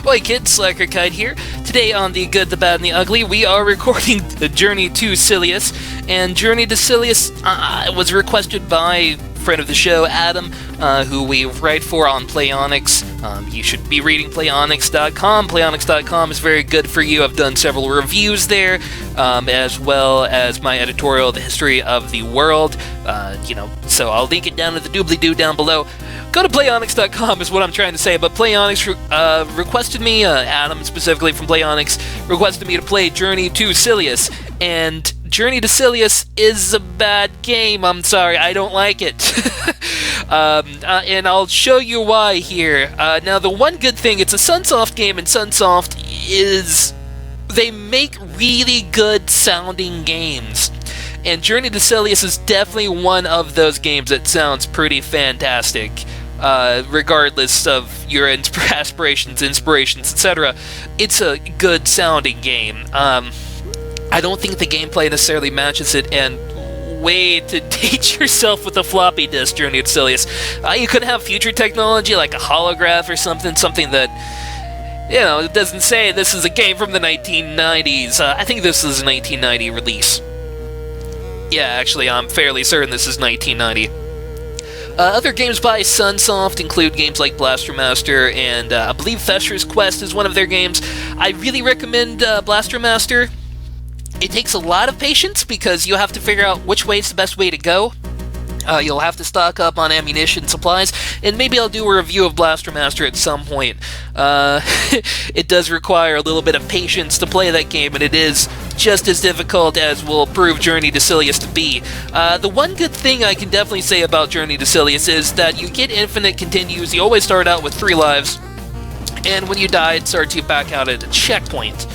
Oi kids, Slacker Kite here. Today on The Good, the Bad, and the Ugly, we are recording the Journey to Silius. And Journey to Silius was requested by friend of the show, Adam, who we write for on Playonics. You should be reading Playonics.com. Playonics.com is very good for you. I've done several reviews there, as well as my editorial, The History of the World. So I'll link it down at the doobly-doo down below. Go to Playonics.com is what I'm trying to say, but Playonics requested me, Adam specifically from Playonics, requested me to play Journey to Silius, and Journey to Silius is a bad game. I'm sorry, I don't like it. And I'll show you why here. Now, the one good thing, it's a Sunsoft game, and Sunsoft is... they make really good sounding games. And Journey to Silius is definitely one of those games that sounds pretty fantastic. Regardless of your aspirations, inspirations, etc. It's a good sounding game. I don't think the gameplay necessarily matches it, and way to date yourself with a floppy disk, Journey to Silius. You could have future technology like a holograph or something that, it doesn't say this is a game from the 1990s. I think this is a 1990 release. Yeah, actually, I'm fairly certain this is 1990. Other games by Sunsoft include games like Blaster Master, and I believe Fesher's Quest is one of their games. I really recommend Blaster Master. It takes a lot of patience because you have to figure out which way is the best way to go. You'll have to stock up on ammunition supplies, and maybe I'll do a review of Blaster Master at some point. It does require a little bit of patience to play that game, and it is just as difficult as will prove Journey to Silius to be. The one good thing I can definitely say about Journey to Silius is that you get infinite continues. You always start out with 3 lives, and when you die, it starts you back out at a checkpoint.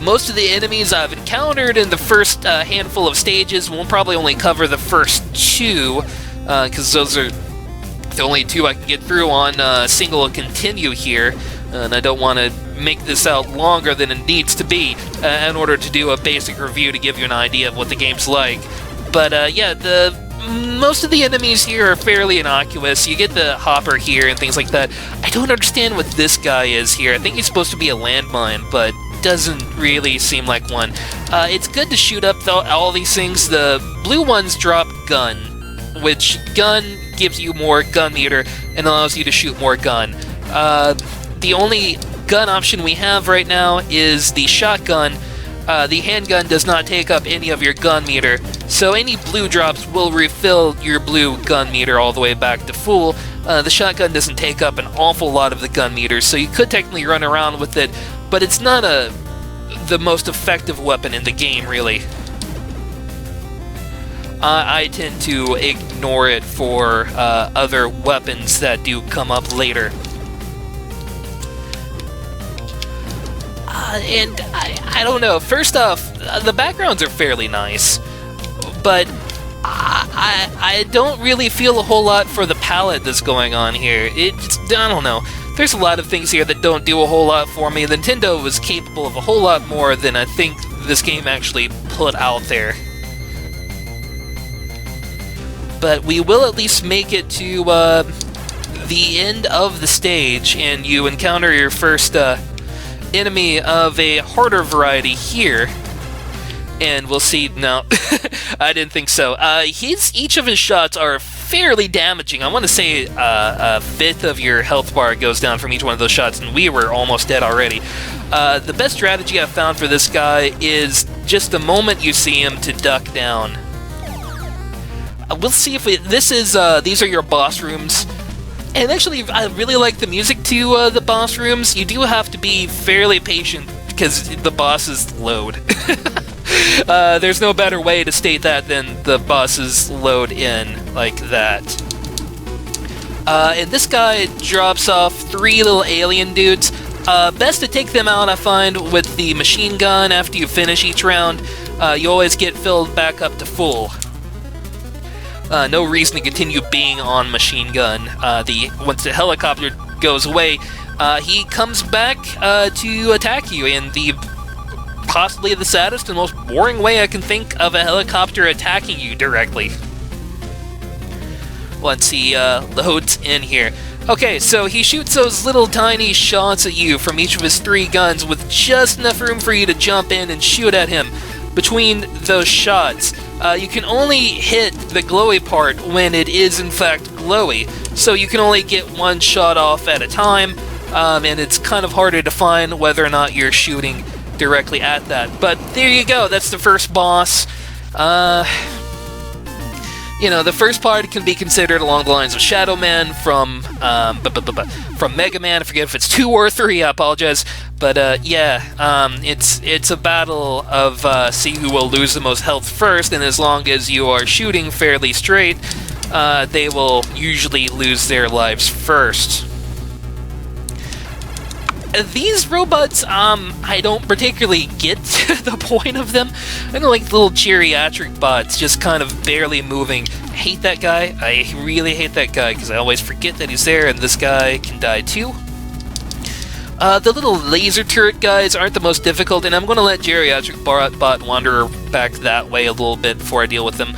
Most of the enemies I've encountered in the first handful of stages, we'll probably only cover the first 2, because those are the only 2 I can get through on single continue here, and I don't want to make this out longer than it needs to be in order to do a basic review to give you an idea of what the game's like. But most of the enemies here are fairly innocuous. You get the hopper here and things like that. I don't understand what this guy is here. I think he's supposed to be a landmine, but doesn't really seem like one. It's good to shoot up all these things. The blue ones drop gun, which gun gives you more gun meter and allows you to shoot more gun. The only gun option we have right now is the shotgun. The handgun does not take up any of your gun meter, so any blue drops will refill your blue gun meter all the way back to full. The shotgun doesn't take up an awful lot of the gun meter, so you could technically run around with it, but it's not the most effective weapon in the game, really. I tend to ignore it for other weapons that do come up later. And I don't know, first off, the backgrounds are fairly nice, but I don't really feel a whole lot for the palette that's going on here. I don't know. There's a lot of things here that don't do a whole lot for me. Nintendo was capable of a whole lot more than I think this game actually put out there. But we will at least make it to the end of the stage, and you encounter your first enemy of a harder variety here. And we'll see. No, I didn't think so. Each of his shots are fairly damaging. I want to say a fifth of your health bar goes down from each one of those shots, and we were almost dead already. The best strategy I've found for this guy is just the moment you see him to duck down. We'll see if these are your boss rooms. And actually, I really like the music to the boss rooms. You do have to be fairly patient because the bosses load. There's no better way to state that than the bosses load in like that. And this guy drops off 3 little alien dudes. Best to take them out, I find, with the machine gun after you finish each round. You always get filled back up to full. No reason to continue being on machine gun. Once the helicopter goes away, he comes back to attack you in possibly the saddest and most boring way I can think of a helicopter attacking you directly. once he loads in here. Okay, so he shoots those little tiny shots at you from each of his 3 guns with just enough room for you to jump in and shoot at him. Between those shots, you can only hit the glowy part when it is in fact glowy, so you can only get 1 shot off at a time, and it's kind of harder to find whether or not you're shooting directly at that. But there you go, that's the first boss. You know, the first part can be considered along the lines of Shadow Man from Mega Man. I forget if it's 2 or 3, I apologize. But yeah, it's a battle of see who will lose the most health first, and as long as you are shooting fairly straight, they will usually lose their lives first. These robots, I don't particularly get the point of them. I don't like little geriatric bots just kind of barely moving. I hate that guy. I really hate that guy because I always forget that he's there, and this guy can die too. The little laser turret guys aren't the most difficult, and I'm going to let geriatric bot wander back that way a little bit before I deal with them.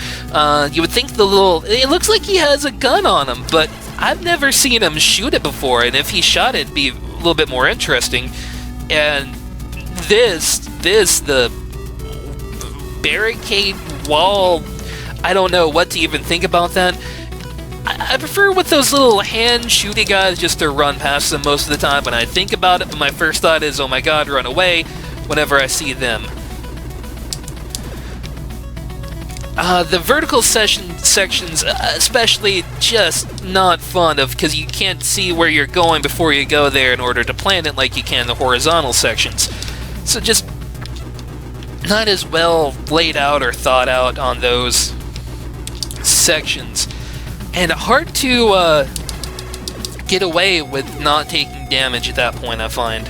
You would think the little... It looks like he has a gun on him, but I've never seen him shoot it before, and if he shot it, it'd be a little bit more interesting. And the barricade wall, I don't know what to even think about that. I prefer with those little hand shooty guys just to run past them most of the time when I think about it, but my first thought is, oh my god, run away whenever I see them. The vertical sections, especially, just not fun of, because you can't see where you're going before you go there in order to plan it like you can the horizontal sections. So just not as well laid out or thought out on those sections. And hard to get away with not taking damage at that point, I find.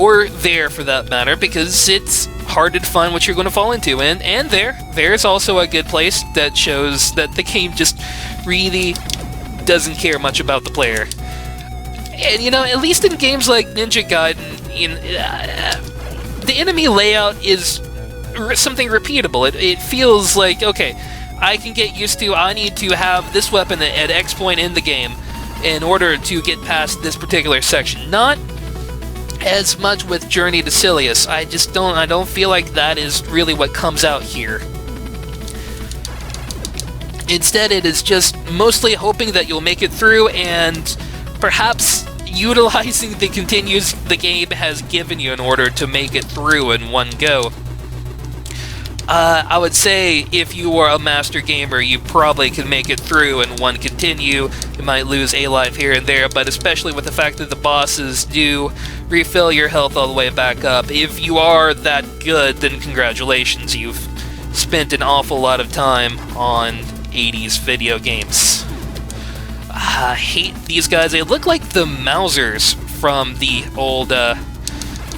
Or there, for that matter, because it's hard to define what you're going to fall into. And there's also a good place that shows that the game just really doesn't care much about the player. And, you know, at least in games like Ninja Gaiden, the enemy layout is something repeatable. It feels like, okay, I can get used to, I need to have this weapon at X point in the game in order to get past this particular section. Not as much with Journey to Silius. I don't feel like that is really what comes out here. Instead, it is just mostly hoping that you'll make it through and perhaps utilizing the continues the game has given you in order to make it through in one go. I would say if you are a master gamer, you probably can make it through in one continue. You might lose a life here and there, but especially with the fact that the bosses do refill your health all the way back up. If you are that good, then congratulations, you've spent an awful lot of time on 80s video games. I hate these guys. They look like the Mousers from the old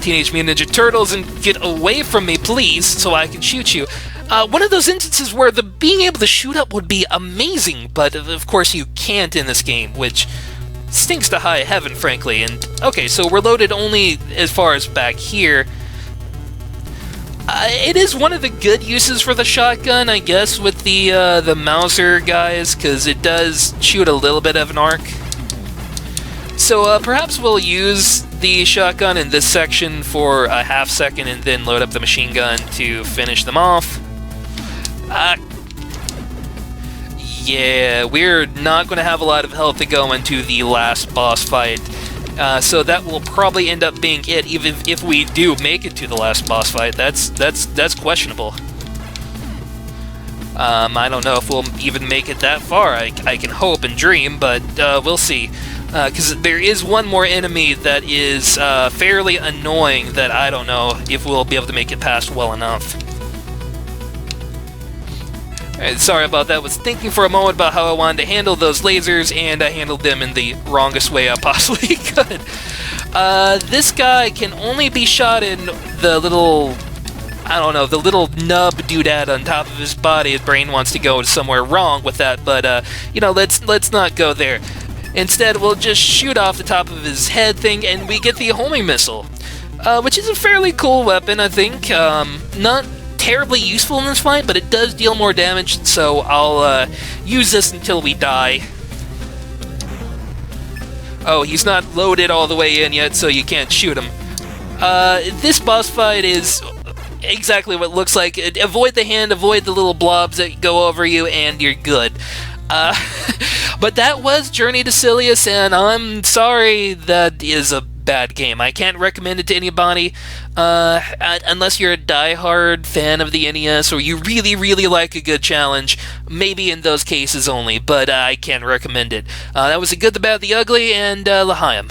Teenage Mutant Ninja Turtles, and get away from me, please, so I can shoot you. One of those instances where being able to shoot up would be amazing, but of course you can't in this game, which stinks to high heaven, frankly. And okay, so we're loaded only as far as back here. It is one of the good uses for the shotgun, I guess, with the Mauser guys, because it does shoot a little bit of an arc. So perhaps we'll use the shotgun in this section for a half second and then load up the machine gun to finish them off. Yeah, we're not going to have a lot of health to go into the last boss fight. So that will probably end up being it, even if we do make it to the last boss fight. That's questionable. I don't know if we'll even make it that far. I can hope and dream, but we'll see. Because there is one more enemy that is fairly annoying that I don't know if we'll be able to make it past well enough. Alright, sorry about that. I was thinking for a moment about how I wanted to handle those lasers, and I handled them in the wrongest way I possibly could. This guy can only be shot in the little, I don't know, the little nub doodad on top of his body. His brain wants to go somewhere wrong with that, but you know, let's not go there. Instead, we'll just shoot off the top of his head thing, and we get the homing missile, which is a fairly cool weapon, I think. Not terribly useful in this fight, but it does deal more damage, so I'll use this until we die. Oh, he's not loaded all the way in yet, so you can't shoot him. This boss fight is exactly what it looks like. Avoid the hand, avoid the little blobs that go over you, and you're good. But that was Journey to Silius, and I'm sorry that is a bad game. I can't recommend it to anybody unless you're a die-hard fan of the NES or you really, really like a good challenge. Maybe in those cases only, but I can't recommend it. That was The Good, the Bad, the Ugly, and L'Chaim.